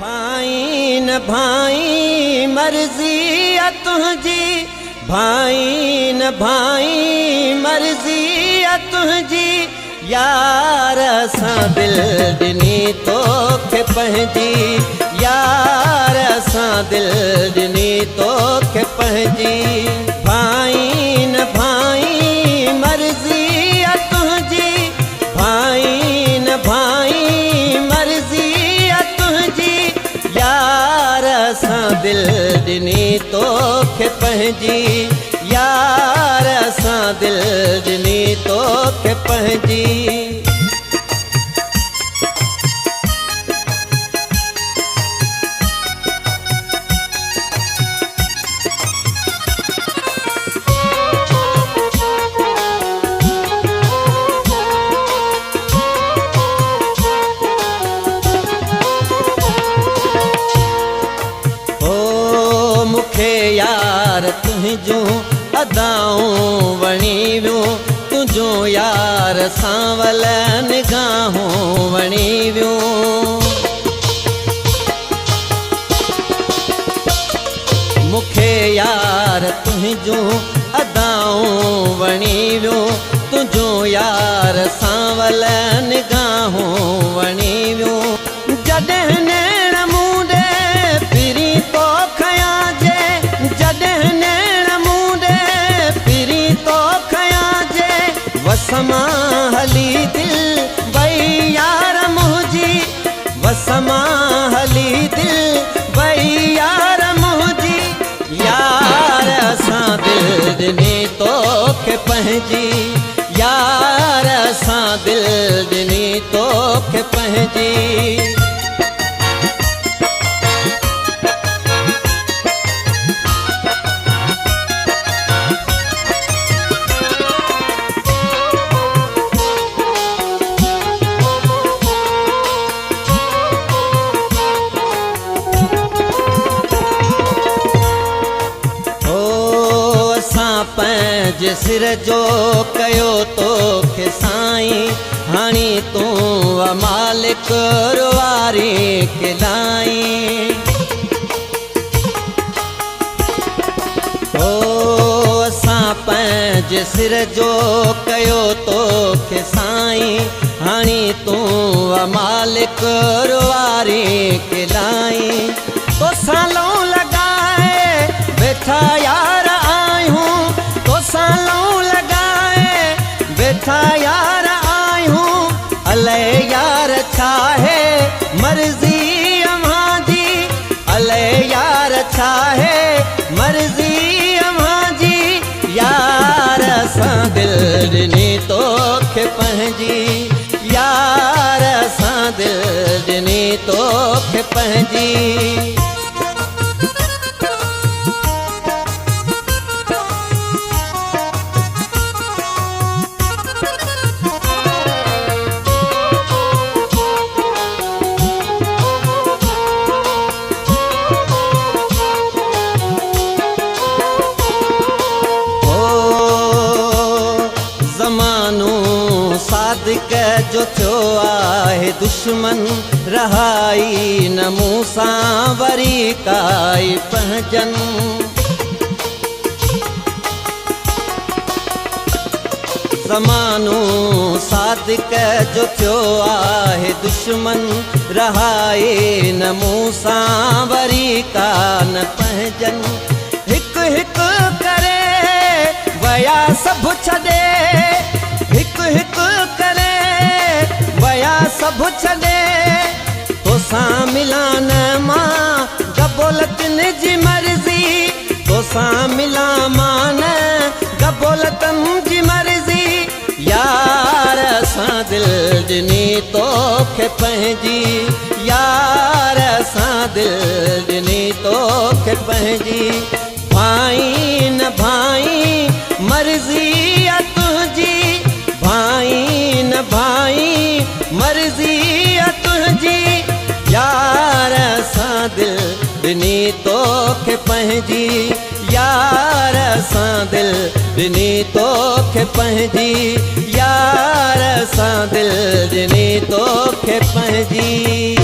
भाई न भाई मर्जी आ तुझी, भाई न भाई मर्जी आ तुझी, यार असां दिल ॾिनी तोखे पंहिंजी, यार असां दिल ॾिनी तोखे पंहिंजी। भाई न भाई मर्जी आ तुझी, भाई न भाई मर्जी आ तुझी, यार असां दिल ॾिनी तोखे पंहिंजी, यार असां दिल ॾिनी तोखे पंहिंजी। मूंखे यार तुंहिंजूं अदाऊं वणी वियूं, तुंहिंजूं यार सांवल निगाहूं वणी वियूं। मूंखे यार तुंहिंजूं अदाऊं वणी वियूं, तुंहिंजूं यार सांवल निगाहूं वणी वियूं। जॾहिं नैण मूं ॾे फिरी तो खयां जे, जॾहिं नैण मूं ॾे फिरी तो खयां जे, वस मां हली दिल वई यार मुंहिंजी, वस मां हली दिल वई यार मुंहिंजी, यार असां दिल ॾिनी तोखे पंहिंजी, यार असां दिल ॾिनी तोखे पंहिंजी। पंहिंजे सिर जो कयो तोखे साईं, हाणे तूं मालिक रुवारी खिलाई। असां पंहिंजे सिर जो कयो तोखे साईं, हाणे तूं मालिक रुवारी खिलाई। तोसां लूं लॻाए वेठा यार आहियूं, तोसां लूं लॻाए वेठा यार आहियूं, अलाए यार छा है मर्ज़ी अव्हांजी, अलाए यार छा है मर्ज़ी अव्हांजी, यार असां दिल ॾिनी तोखे पंहिंजी, यार असां दिल ॾिनी तोखे पंहिंजी। सादिक जो थियो आहे दुश्मन, रहाई न मूं सां वरी काई पहचन। ज़मानो सादिक जो थियो आहे दुश्मन, रहाई न मूं सां वरी कान पहचन। हिकु हिकु करे वया सभु छॾे, हिकु हिकु करे वया सभु छॾे, तोसां मिलां न मां गबोलतनि जी मर्ज़ी, तोसां मिलां मां न गबोलतनि जी मर्ज़ी, यार असां दिल ॾिनी तोखे पंहिंजी, यार असां दिल ॾिनी तोखे पंहिंजी। भाई न भाई मर्ज़ी आ तुंहिंजी, भाई न भाई मर्ज़ी आ तुंहिंजी, यार असां दिल ॾिनी तोखे पंहिंजी, यार असां दिल ॾिनी तोखे पंहिंजी, यार असां दिल ॾिनी तोखे पंहिंजी।